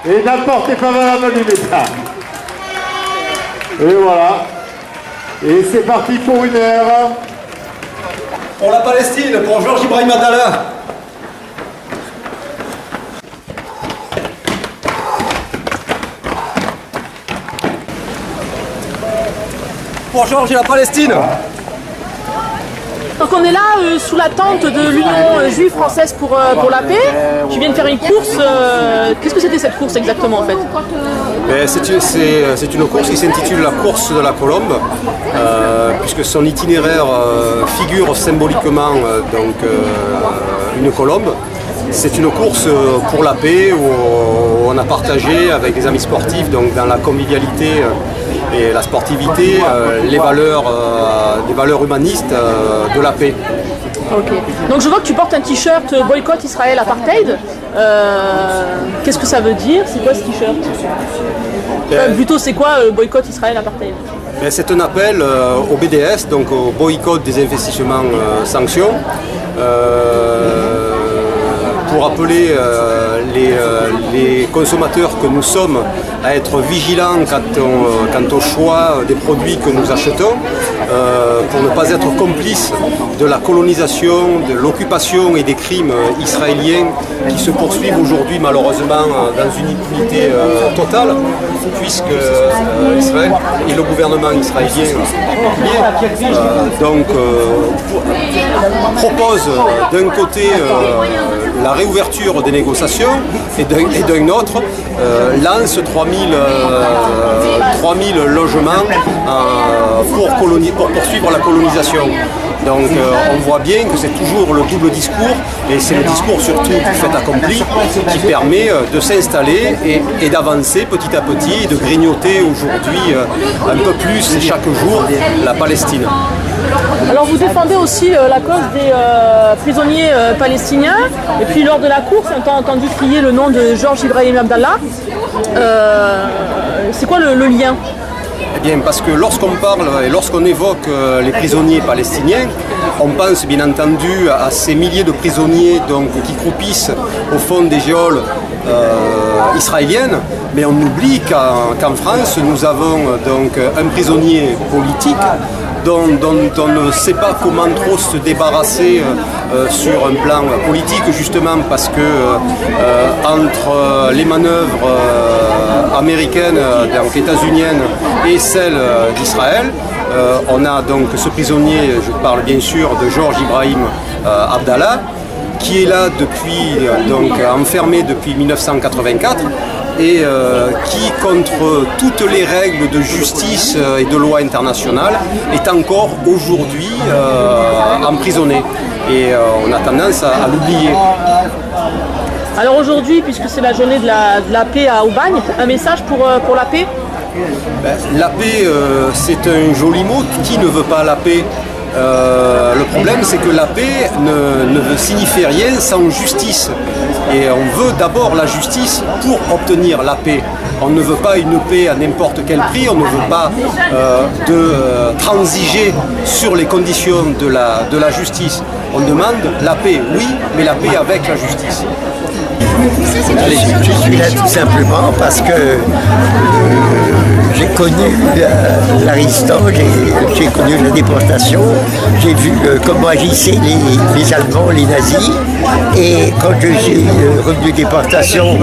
Et n'apportez pas mal du métal. Et voilà. Et c'est parti pour 1 heure. Pour la Palestine, pour Georges Ibrahim Abdallah. Pour Georges et la Palestine. Donc on est là sous la tente de l'Union juive française pour la paix. Tu viens de faire une course. Qu'est-ce que c'était cette course exactement en fait? C'est une course qui s'intitule la course de la colombe, puisque son itinéraire figure symboliquement une colombe. C'est une course pour la paix où on a partagé avec des amis sportifs, donc dans la convivialité et la sportivité, les valeurs humanistes de la paix. Ok. Donc je vois que tu portes un t-shirt boycott Israël apartheid. Qu'est-ce que ça veut dire? C'est quoi ce t-shirt? Plutôt c'est quoi boycott Israël apartheid? C'est un appel au BDS, donc au boycott des investissements sanctions, pour appeler les consommateurs que nous sommes à être vigilants quant au choix des produits que nous achetons, pour ne pas être complices de la colonisation, de l'occupation et des crimes israéliens qui se poursuivent aujourd'hui malheureusement dans une impunité totale, puisque Israël et le gouvernement israélien propose d'un côté la réouverture des négociations et d'un autre lance 3000 logements pour poursuivre la colonisation. Donc on voit bien que c'est toujours le double discours, et c'est le discours surtout du fait accompli qui permet de s'installer et d'avancer petit à petit et de grignoter aujourd'hui un peu plus chaque jour la Palestine. Alors vous défendez aussi la cause des prisonniers palestiniens, et puis lors de la course on t'a entendu crier le nom de Georges Ibrahim Abdallah. C'est quoi le lien? Eh bien, parce que lorsqu'on parle et lorsqu'on évoque les prisonniers palestiniens, on pense bien entendu à ces milliers de prisonniers qui croupissent au fond des geôles israéliennes, mais on oublie qu'en France, nous avons donc un prisonnier politique dont on ne sait pas comment trop se débarrasser sur un plan politique, justement parce que entre les manœuvres américaines, donc états-uniennes, et celles d'Israël, on a donc ce prisonnier, je parle bien sûr de Georges Ibrahim Abdallah, qui est là depuis, enfermé depuis 1984, et qui, contre toutes les règles de justice et de loi internationale, est encore aujourd'hui emprisonné. Et on a tendance à l'oublier. Alors aujourd'hui, puisque c'est la journée de la paix à Aubagne, un message pour la paix? La paix, c'est un joli mot. Qui ne veut pas la paix? Le problème, c'est que la paix ne signifie rien sans justice. Et on veut d'abord la justice pour obtenir la paix. On ne veut pas une paix à n'importe quel prix, on ne veut pas transiger sur les conditions de la justice. On demande la paix, oui, mais la paix avec la justice. Je suis là tout simplement parce que j'ai connu la résistance, j'ai connu la déportation, j'ai vu comment agissaient les Allemands, les nazis, et quand je suis revenu de déportation,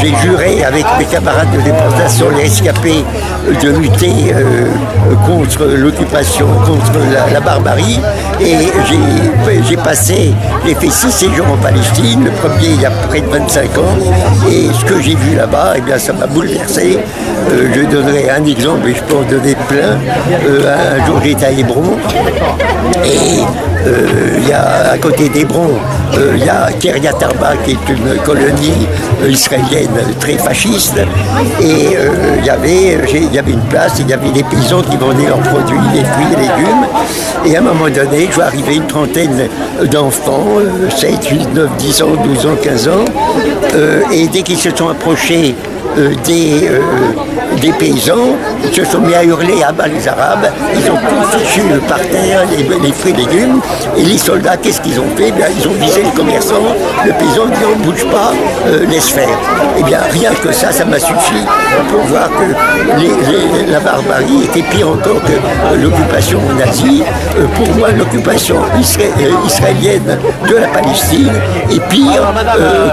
j'ai juré avec mes camarades de déportation, les rescapés, de lutter contre l'occupation, contre la barbarie, et j'ai fait 6 séjours en Palestine, le premier il y a près de 25 ans, et ce que j'ai vu là-bas, eh bien, ça m'a bouleversé. Je donnerai un exemple, mais je peux en donner plein. Un jour j'étais à Hébron, et il y a à côté d'Hébron, il y a Kiryat Arba qui est une colonie israélienne très fasciste, et il y avait une place, il y avait des paysans qui vendaient leurs produits, des fruits et légumes, et à un moment donné, je vois arriver une trentaine d'enfants, 7, 8, 9, 10 ans, 12 ans, 15 ans, et dès qu'ils se sont approchés des paysans se sont mis à hurler à bas les Arabes. Ils ont tout fichu par terre, les fruits et légumes. Et les soldats, qu'est-ce qu'ils ont fait? Ils ont visé les commerçants. Le paysan dit on ne bouge pas, laisse faire. Eh bien, rien que ça m'a suffi pour voir que la barbarie était pire encore que l'occupation nazie. Pour moi, l'occupation israélienne de la Palestine est pire.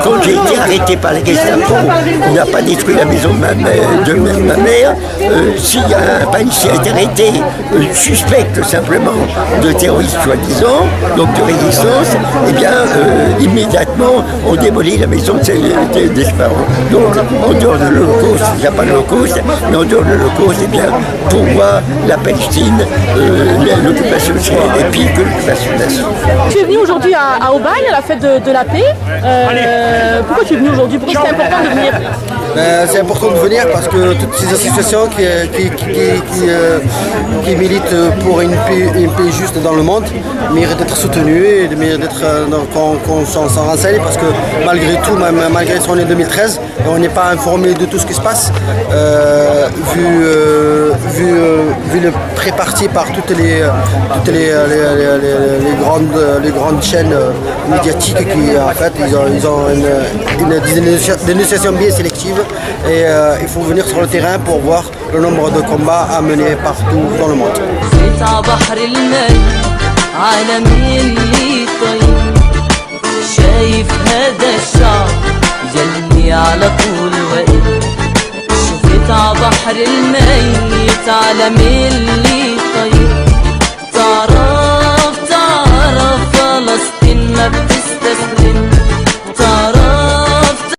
Quand j'ai été arrêté par la Gestapo, on n'a pas détruit la maison de ma mère. Si un Palestinien est arrêté, suspecte simplement de terrorisme soi-disant, donc de résistance, eh bien, immédiatement, on démolit la maison de ses parents. Donc, en dehors de l'Holocauste, il n'y a pas l'Holocauste, mais en dehors de l'Holocauste, eh bien, pour moi, la Palestine, l'occupation israélienne est pire que l'occupation nazie. Tu es venu aujourd'hui à Aubagne, à la fête de la paix. Pourquoi tu es venu aujourd'hui? Pourquoi c'était important de venir? C'est important de venir parce que toutes ces associations qui militent pour une paix juste dans le monde méritent d'être soutenues et méritent d'être qu'on s'en renseigne parce que malgré tout, malgré qu'on est 2013, on n'est pas informé de tout ce qui se passe vu le préparti par toutes les grandes chaînes médiatiques qui en fait ils ont une dénonciation bien sélective et il faut venir sur le terrain pour voir le nombre de combats à mener partout dans le monde. بحر الميت على ملي